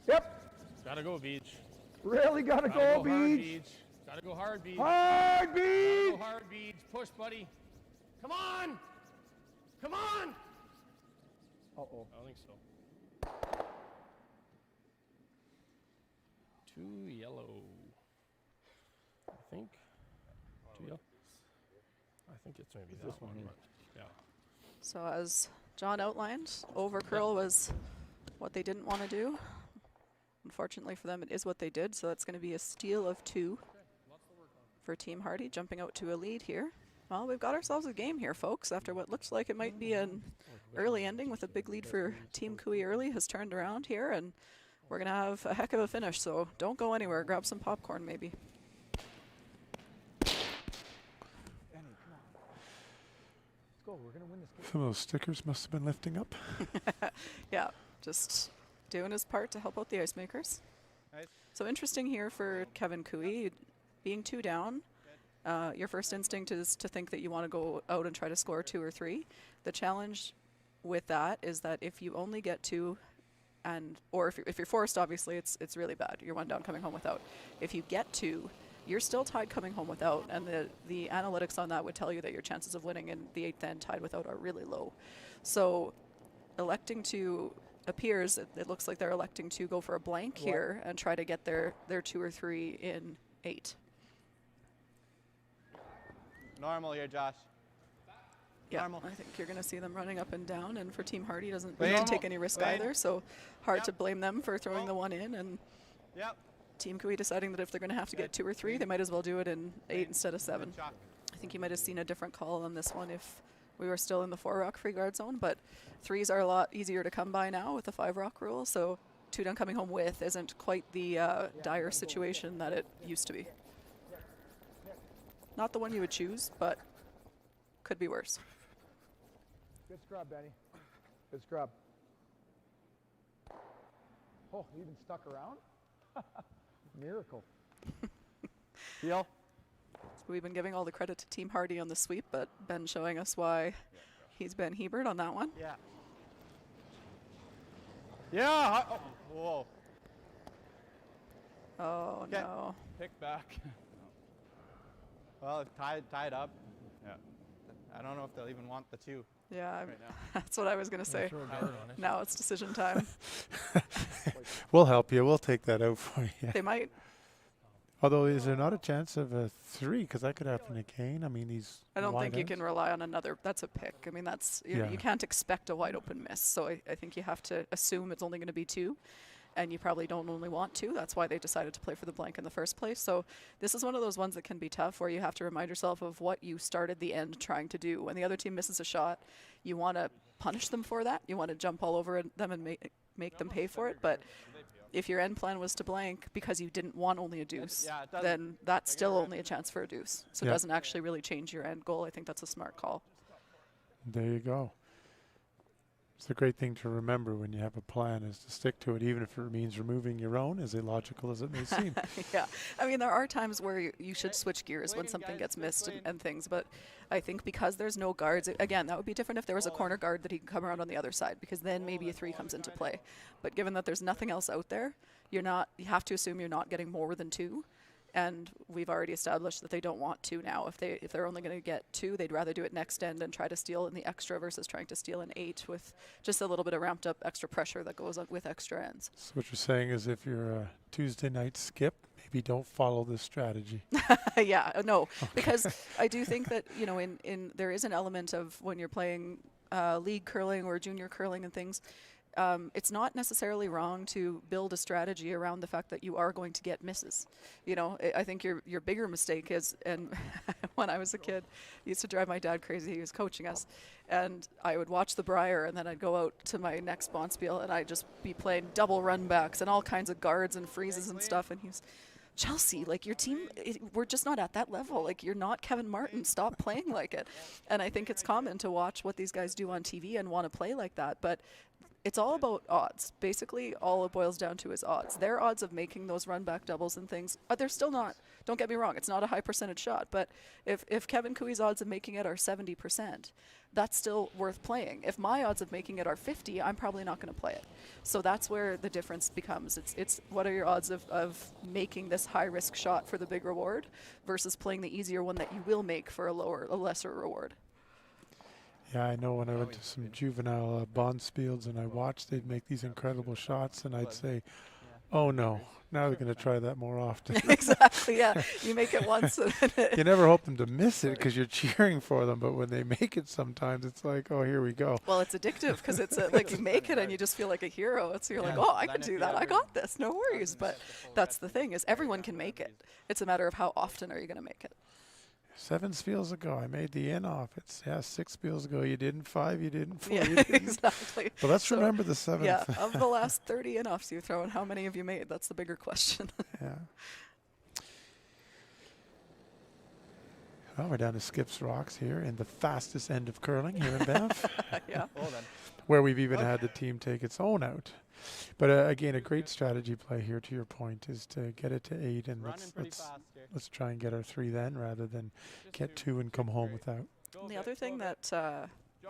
Yep. Gotta go, Beach. Really gotta go, Beach. Gotta go hard, Beach. Hard, Beach. Gotta go hard, Beach. Push, buddy. Come on. Come on. Uh-oh. I don't think so. 2 yellow. I think. 2 yellow. I think it's maybe This that one. one, But yeah. So as John outlined, over curl was what they didn't want to do. Unfortunately for them, it is what they did, so that's going to be a steal of 2 for Team Harty, jumping out to a lead here. Well, we've got ourselves a game here, folks, after what looks like it might be an early ending with a big lead for Team Cooey early has turned around here, and we're going to have a heck of a finish, so don't go anywhere. Grab some popcorn, maybe. Benny, come on. Let's go. We're going to win this game. Some of those stickers must have been lifting up. Yeah, just doing his part to help out the ice makers. Nice. So interesting here for Kevin Cooey, being 2 down. Your first instinct is to think that you want to go out and try to score 2 or 3. The challenge with that is that if you only get 2, or if you're forced, obviously it's really bad. You're 1 down coming home without. If you get 2, you're still tied coming home without, and the analytics on that would tell you that your chances of winning in the 8th end tied without are really low. So electing to appears it looks like they're electing to go for a blank here and try to get their 2 or 3 in 8. Normal here, Josh. Yeah, Normal. I think you're going to see them running up and down, and for Team Harty doesn't Wait. really take any risk Wait. either, so hard Yep. to blame them for throwing the 1 in, and Yep. Team Cooey deciding that if they're going to have to get 2 or 3, they might as well do it in 8 instead of 7. Good shot. I think you might have seen a different call on this one if we were still in the 4 rock free guard zone, but 3s are a lot easier to come by now with the 5 rock rule, so 2 down coming home with isn't quite the dire situation that it used to be. Not the one you would choose, but could be worse. Good scrub, Benny. Good scrub. Oh, he even stuck around? Miracle. Heel. So we've been giving all the credit to Team Harty on the sweep, but Ben showing us why he's Ben Hebert on that one. Yeah. Yeah. Oh, whoa. Oh, Okay. no. Pick back. Well, it's tied up. Yeah. I don't know if they'll even want the 2 Yeah, right now. that's what I was going to say. Throw a guard on it. Now it's decision time. We'll help you. We'll take that out for you. They might. Although, is there not a chance of a 3? Because that could happen to Kane. I mean, he's I don't wide think you ends. can rely on another. That's a pick. I mean, that's Yeah. you can't expect a wide open miss. So I think you have to assume it's only going to be 2, and you probably don't only want 2. That's why they decided to play for the blank in the first place. So this is one of those ones that can be tough, where you have to remind yourself of what you started the end trying to do. When the other team misses a shot, you want to punish them for that. You want to jump all over them and make them pay for it. But if your end plan was to blank because you didn't want only a deuce, Yeah, it doesn't- then that's still only a chance for a deuce. So it Yeah. doesn't actually really change your end goal. I think that's a smart call. There you go. It's a great thing to remember when you have a plan, is to stick to it, even if it means removing your own, as illogical as it may seem. Yeah, I mean, there are times where you should switch gears when something gets missed and things, but I think because there's no guards, again, that would be different if there was a corner guard that he could come around on the other side, because then maybe a 3 comes into play. But given that there's nothing else out there, you have to assume you're not getting more than 2. And we've already established that they don't want 2 now. If they're only going to get 2, they'd rather do it next end and try to steal in the extra versus trying to steal in 8 with just a little bit of ramped up extra pressure that goes up with extra ends. So what you're saying is, if you're a Tuesday night skip, maybe don't follow this strategy. Yeah, no, because I do think that, in there is an element of when you're playing league curling or junior curling and things, it's not necessarily wrong to build a strategy around the fact that you are going to get misses. I think your bigger mistake is, and when I was a kid, it used to drive my dad crazy. He was coaching us, and I would watch the Briar, and then I'd go out to my next bonspiel, and I'd just be playing double run backs and all kinds of guards and freezes and stuff, and he was, Chelsea, like, your team, we're just not at that level. Like, you're not Kevin Martin. Stop playing like it. And I think it's common to watch what these guys do on TV and want to play like that, but it's all about odds. Basically, all it boils down to is odds. Their odds of making those run back doubles and things, they're still not, don't get me wrong, it's not a high percentage shot, but if Kevin Cooey's odds of making it are 70%, that's still worth playing. If my odds of making it are 50, I'm probably not going to play it. So that's where the difference becomes. It's what are your odds of making this high risk shot for the big reward versus playing the easier one that you will make for a lesser reward. Yeah, I know when I went to some juvenile Bonspiels and I watched, they'd make these incredible shots, and I'd say, oh no, now they're going to try that more often. Exactly, yeah. You make it once. You never hope them to miss it because you're cheering for them, but when they make it sometimes, it's like, oh, here we go. Well, it's addictive because it's like you make it and you just feel like a hero. So you're like, oh, I can do that. I got this. No worries. But that's the thing is everyone can make it. It's a matter of how often are you going to make it. 7 spiels ago, I made the in off. It's 6 spiels ago, you didn't. 5, you didn't. 4, Yeah, you didn't. exactly. But let's remember the 7th. Yeah, of the last 30 in-offs you throw in, how many have you made? That's the bigger question. Yeah. Well, we're down to Skips Rocks here in the fastest end of curling here in Banff, Yeah. where we've even had the team take its own out. But again, a great strategy play here, to your point, is to get it to 8, and let's try and get our 3 then, rather than get 2 and come home without. The other thing that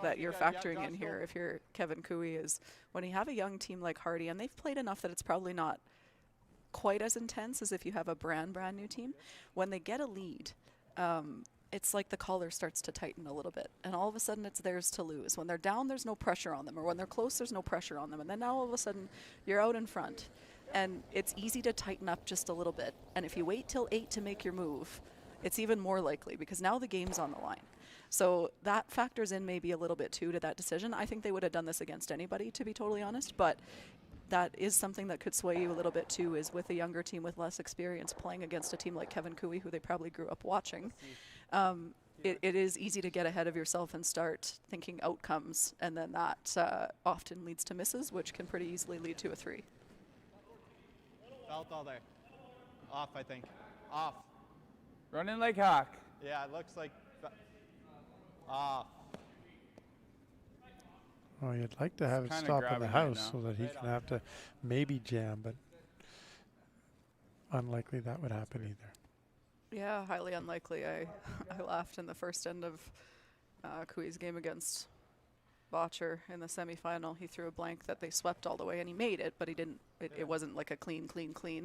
that you're factoring in here, if you're Kevin Cooey, is when you have a young team like Harty, and they've played enough that it's probably not quite as intense as if you have a brand new team. When they get a lead, it's like the collar starts to tighten a little bit, and all of a sudden it's theirs to lose. When they're down, there's no pressure on them, or when they're close, there's no pressure on them. And then now all of a sudden you're out in front, and it's easy to tighten up just a little bit. And if you wait till 8 to make your move, it's even more likely because now the game's on the line. So that factors in maybe a little bit too to that decision. I think they would have done this against anybody, to be totally honest, but that is something that could sway you a little bit too, is with a younger team with less experience playing against a team like Kevin Cooey, who they probably grew up watching. It is easy to get ahead of yourself and start thinking outcomes, and then that often leads to misses, which can pretty easily lead to a 3. Felt all there. Off, I think. Off. Running like Hawk. Yeah, it looks like off. Well, you'd like to have it kinda stop in grabbing the right house now. so that he can have to maybe jam, but unlikely that would happen either. Yeah, highly unlikely. I laughed in the first end of Cooey's game against Botcher in the semifinal. He threw a blank that they swept all the way, and he made it, but he didn't. It wasn't like a clean,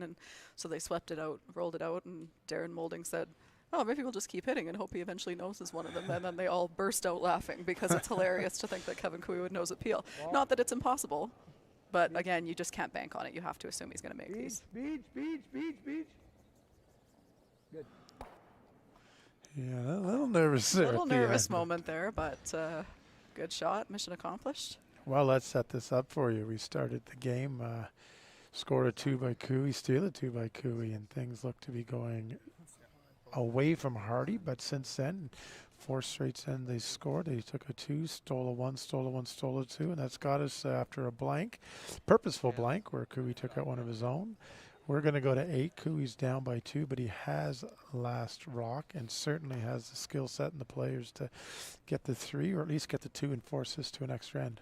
and so they swept it out, rolled it out, and Darren Moulding said, "Oh, maybe we'll just keep hitting and hope he eventually noses one of them." And then they all burst out laughing because it's hilarious to think that Kevin Cooey would nose a peel. Not that it's impossible, but again, you just can't bank on it. You have to assume he's going to make these. Beach. Good. Yeah, a little nervous there. A little at the nervous end. moment there, but good shot. Mission accomplished. Well, let's set this up for you. We started the game, scored a 2 by Cooey, steal a 2 by Cooey, and things look to be going away from Harty. But since then, 4 straight sends they scored. They took a 2, stole a 1, stole a 1, stole a 2, and that's got us after a blank, purposeful blank, where Cooey took out one of his own. We're going to go to 8. Cooey's down by 2, but he has last rock and certainly has the skill set and the players to get the 3, or at least get the 2 and force this to an extra end.